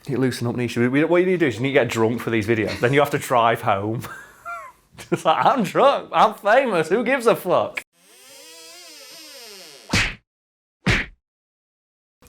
You loosen up, Nisha. What you need to do is you need to get drunk for these videos. Then you have to drive home. Just like, I'm drunk, I'm famous, who gives a fuck?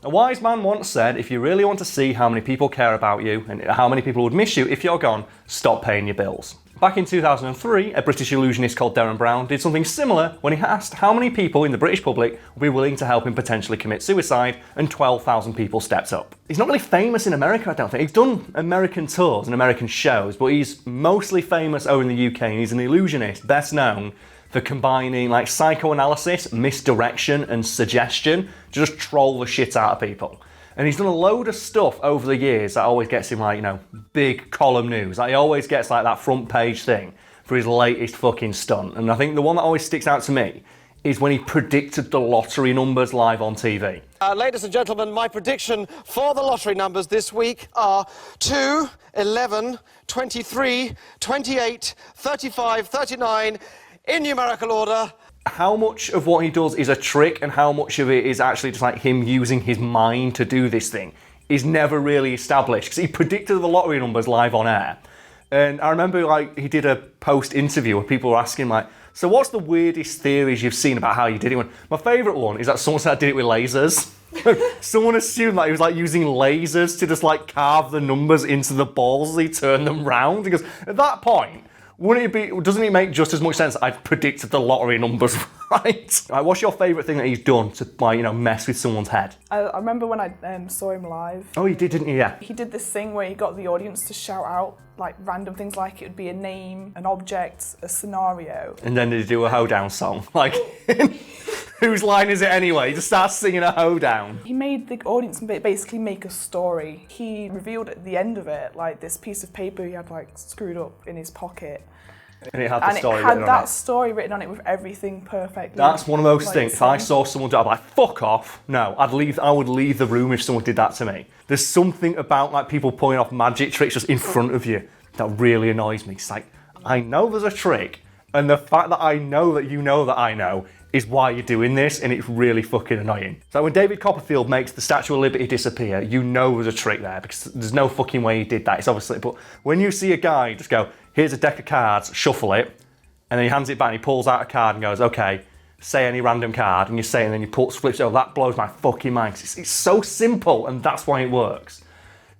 A wise man once said, if you really want to see how many people care about you and how many people would miss you if you're gone, stop paying your bills. Back in 2003, a British illusionist called Derren Brown did something similar when he asked how many people in the British public would be willing to help him potentially commit suicide, and 12,000 people stepped up. He's not really famous in America, I don't think. He's done American tours and American shows, but he's mostly famous over in the UK, and he's an illusionist best known for combining like psychoanalysis, misdirection, and suggestion to just troll the shit out of people. And he's done a load of stuff over the years that always gets him like, you know, big column news. Like he always gets like that front page thing for his latest fucking stunt. And I think the one that always sticks out to me is when he predicted the lottery numbers live on TV. Ladies and gentlemen, my prediction for the lottery numbers this week are 2, 11, 23, 28, 35, 39, in numerical order. How much of what he does is a trick and how much of it is actually just like him using his mind to do this thing is never really established, because he predicted the lottery numbers live on air. And I remember like he did a post interview where people were asking like, so what's the weirdest theories you've seen about how you did it? My favourite one is that someone said I did it with lasers. Someone assumed that he was like using lasers to just like carve the numbers into the balls as he turned them round. Because at that point, doesn't it make just as much sense I've predicted the lottery numbers right? Like, what's your favourite thing that he's done to, like, you know, mess with someone's head? I remember when I saw him live. Oh, you did, didn't you? Yeah. He did this thing where he got the audience to shout out like random things, like it would be a name, an object, a scenario. And then they do a hoedown song. Like, whose line is it anyway? He just starts singing a hoedown. He made the audience basically make a story. He revealed at the end of it, like this piece of paper he had like screwed up in his pocket. And it had the story written on it. And it had that story written on it with everything perfectly. That's one of those like, things. If I saw someone do it, I'd be like, fuck off. No, I would leave the room if someone did that to me. There's something about like people pulling off magic tricks just in front of you that really annoys me. It's like, I know there's a trick, and the fact that I know that you know that I know is why you're doing this, and it's really fucking annoying. So when David Copperfield makes the Statue of Liberty disappear, you know there's a trick there, because there's no fucking way he did that. It's obviously, but when you see a guy just go, here's a deck of cards, shuffle it, and then he hands it back and he pulls out a card and goes, okay, say any random card, and you say it, and then you flips it over, that blows my fucking mind. It's so simple, and that's why it works.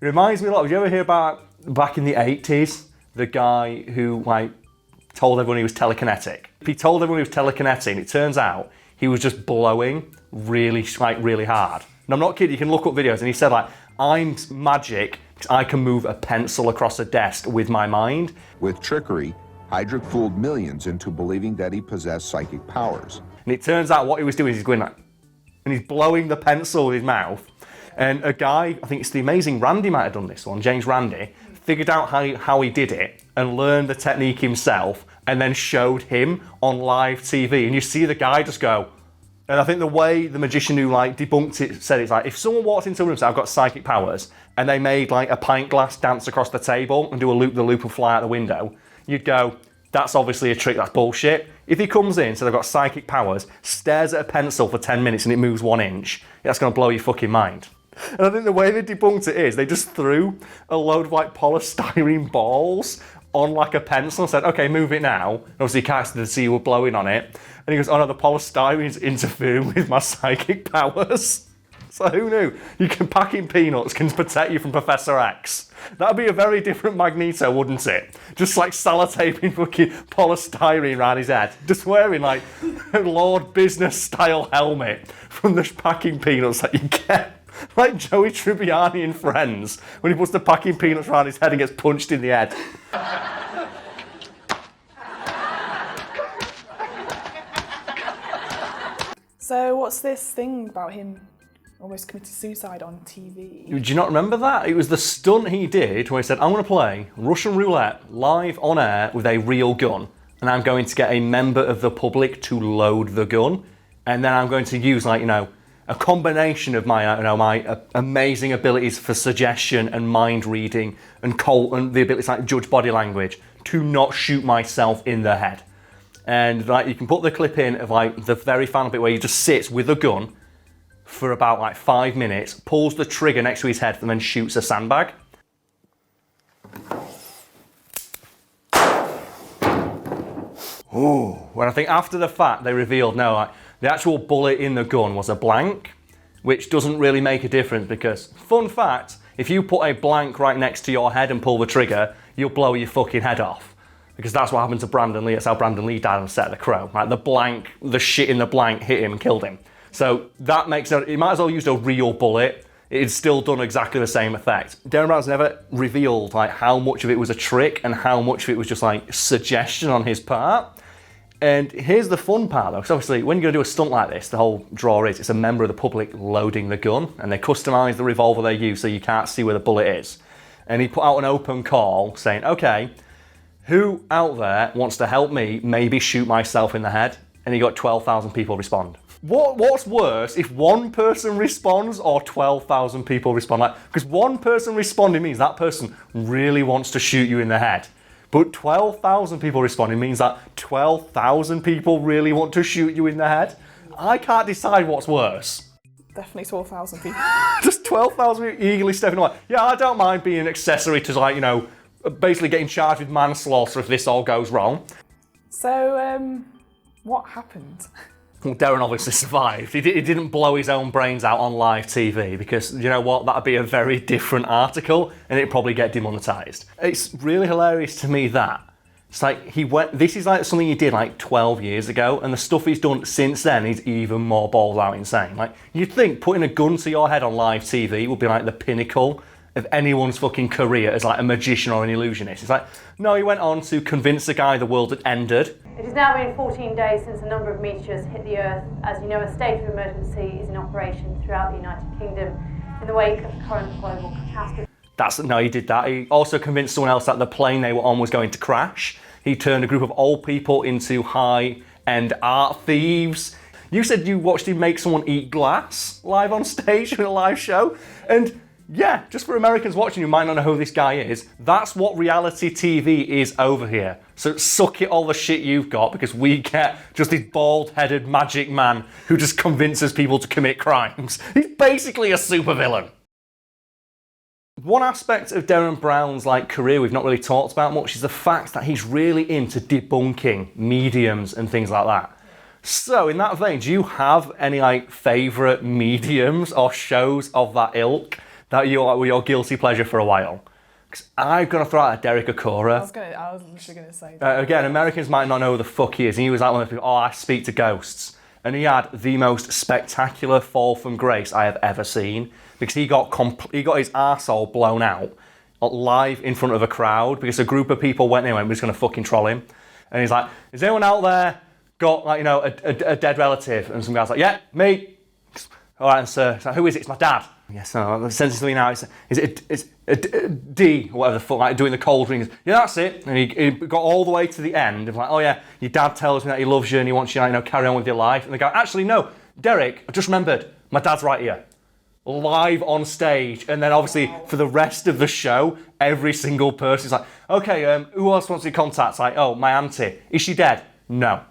It reminds me a lot, did you ever hear about, back in the 80s, the guy who like told everyone he was telekinetic? He told everyone he was telekinetic, and it turns out he was just blowing really hard. And I'm not kidding, you can look up videos, and he said like, I'm magic, I can move a pencil across a desk with my mind. With trickery, Heydrich fooled millions into believing that he possessed psychic powers. And it turns out what he was doing is he's going like, and he's blowing the pencil with his mouth. And a guy, I think it's the amazing Randy might have done this one, James Randy, figured out how he did it and learned the technique himself and then showed him on live TV. And you see the guy just go, and I think the way the magician who like debunked it said it's like, if someone walked into a room and said, I've got psychic powers, and they made like a pint glass dance across the table and do a loop, the loop will fly out the window, you'd go, that's obviously a trick, that's bullshit. If he comes in, says I've got psychic powers, stares at a pencil for 10 minutes and it moves 1 inch, that's gonna blow your fucking mind. And I think the way they debunked it is they just threw a load of like polystyrene balls on like a pencil and said, okay, move it now. And obviously you can't see you were blowing on it. And he goes, oh no, the polystyrene's interfering with my psychic powers. So who knew? You can packing peanuts can protect you from Professor X. That'd be a very different Magneto, wouldn't it? Just like sellotaping fucking polystyrene around his head. Just wearing like a Lord Business style helmet from the packing peanuts that you get. Like Joey Tribbiani in Friends, when he puts the packing peanuts around his head and gets punched in the head. So what's this thing about him almost committed suicide on TV? Do you not remember that? It was the stunt he did where he said, I'm going to play Russian roulette live on air with a real gun, and I'm going to get a member of the public to load the gun, and then I'm going to use like, you know, a combination of my, you know, my amazing abilities for suggestion and mind reading and the abilities like judge body language to not shoot myself in the head. And like you can put the clip in of like the very final bit where he just sits with a gun for about like 5 minutes, pulls the trigger next to his head, and then shoots a sandbag. Ooh. When I think after the fact, they revealed, no, like, the actual bullet in the gun was a blank, which doesn't really make a difference because, fun fact, if you put a blank right next to your head and pull the trigger, you'll blow your fucking head off. Because that's what happened to Brandon Lee. That's how Brandon Lee died on the set of The Crow. Like, the blank, the shit in the blank hit him and killed him. So that makes no, he might as well use a real bullet. It's still done exactly the same effect. Derren Brown's never revealed like how much of it was a trick and how much of it was just like suggestion on his part. And here's the fun part though, because obviously when you're going to do a stunt like this, the whole draw is it's a member of the public loading the gun, and they customise the revolver they use so you can't see where the bullet is. And he put out an open call saying, okay, who out there wants to help me maybe shoot myself in the head? And he got 12,000 people respond. What's worse, if one person responds or 12,000 people respond? Like, because one person responding means that person really wants to shoot you in the head. But 12,000 people responding means that 12,000 people really want to shoot you in the head. I can't decide what's worse. Definitely 12,000 people. Just 12,000 people eagerly stepping away. Yeah, I don't mind being an accessory to, like, you know, basically getting charged with manslaughter if this all goes wrong. So, what happened? Well, Derren obviously survived. He didn't blow his own brains out on live TV because, you know what, that'd be a very different article and it'd probably get demonetised. It's really hilarious to me that it's like this is like something he did like 12 years ago, and the stuff he's done since then is even more balls out insane. Like, you'd think putting a gun to your head on live TV would be like the pinnacle of anyone's fucking career as like a magician or an illusionist. It's like, no, he went on to convince the guy the world had ended. It has now been 14 days since a number of meteors hit the Earth. As you know, a state of emergency is in operation throughout the United Kingdom in the wake of the current global catastrophe. No, he did that. He also convinced someone else that the plane they were on was going to crash. He turned a group of old people into high-end art thieves. You said you watched him make someone eat glass live on stage in a live show. And yeah, just for Americans watching who might not know who this guy is, that's what reality TV is over here. So suck it all the shit you've got, because we get just this bald-headed magic man who just convinces people to commit crimes. He's basically a supervillain. One aspect of Derren Brown's career we've not really talked about much is the fact that he's really into debunking mediums and things like that. So in that vein, do you have any favourite mediums or shows of that ilk that were your guilty pleasure for a while? Because I'm going to throw out a Derek Acorah. I was literally going to say that. Again, Americans might not know who the fuck he is. And he was like one of the people, I speak to ghosts. And he had the most spectacular fall from grace I have ever seen. Because he got his arsehole blown out live in front of a crowd because a group of people went in and we're just going to fucking troll him. And he's like, is anyone out there got a dead relative? And some guy's like, yeah, me. All right, sir. So who is it? It's my dad. Yes, no, I'm sending something now. It's a D, or whatever the fuck, doing the cold ring. Yeah, that's it. And he got all the way to the end of oh yeah, your dad tells me that he loves you and he wants you to carry on with your life. And they go, actually no, Derek, I just remembered, my dad's right here. Live on stage. And then obviously for the rest of the show, every single person's like, okay, who else wants to contact? It's like, oh, my auntie. Is she dead? No.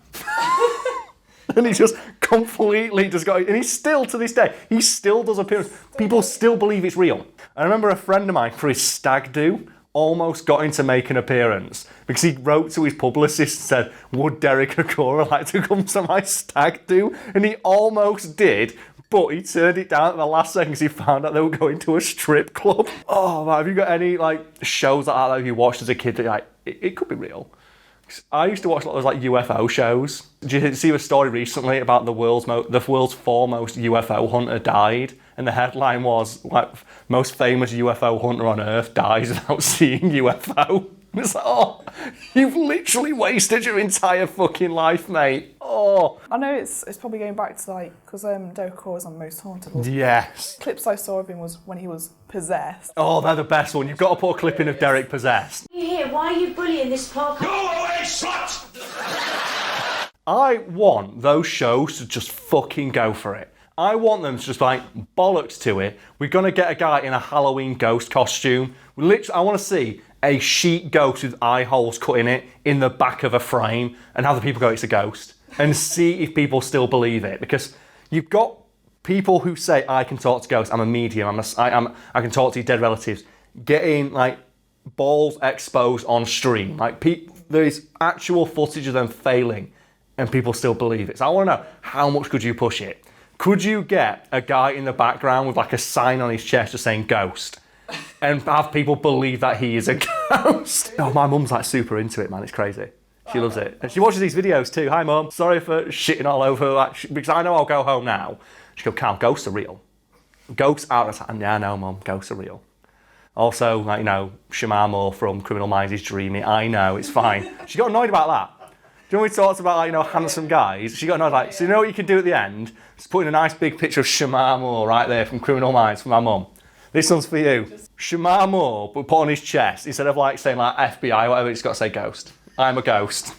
And he just completely just got, and he's still, to this day, he still does appearances. People still believe it's real. I remember a friend of mine, for his stag do, almost got him to make an appearance because he wrote to his publicist and said, would Derek Acorah like to come to my stag do? And he almost did, but he turned it down at the last second because he found out they were going to a strip club. Oh, man, have you got any shows like that you watched as a kid that it could be real? I used to watch a lot of those UFO shows. Did you see a story recently about the world's foremost UFO hunter died? And the headline was, most famous UFO hunter on Earth dies without seeing UFO. And it's like, oh, you've literally wasted your entire fucking life, mate. Oh. I know it's probably going back to because Derek Acorah was on Most Haunted. Yes. Clips I saw of him was when he was possessed. Oh, they're the best one. You've got to put a clip in of Derek possessed. Here, why are you bullying this podcast? Go away, slut! I want those shows to just fucking go for it. I want them to just bollocks to it. We're going to get a guy in a Halloween ghost costume. I want to see a sheet ghost with eye holes cut in it in the back of a frame and have the people go, it's a ghost. And see if people still believe it. Because you've got People who say, I can talk to ghosts, I'm a medium, I can talk to your dead relatives, getting like balls exposed on stream. Like there is actual footage of them failing and people still believe it. So I want to know, how much could you push it? Could you get a guy in the background with like a sign on his chest just saying ghost and have people believe that he is a ghost? Oh, my mum's like super into it, man. It's crazy. She loves it. And she watches these videos too. Hi, Mum. Sorry for shitting all over like, because I know I'll go home now. She goes, Karl, ghosts are real. Ghosts are... Yeah, I know, Mum. Ghosts are real. Also, like, you know, Shamar from Criminal Minds is dreamy. I know, it's fine. She got annoyed about that. Do you know when we talked about, like, you know, handsome guys? She got annoyed, like, so you know what you can do at the end? Just put in a nice big picture of Shamar right there from Criminal Minds for my mum. This one's for you. Shamar but put on his chest, instead of, like, saying, like, FBI or whatever, it's got to say ghost. I'm a ghost.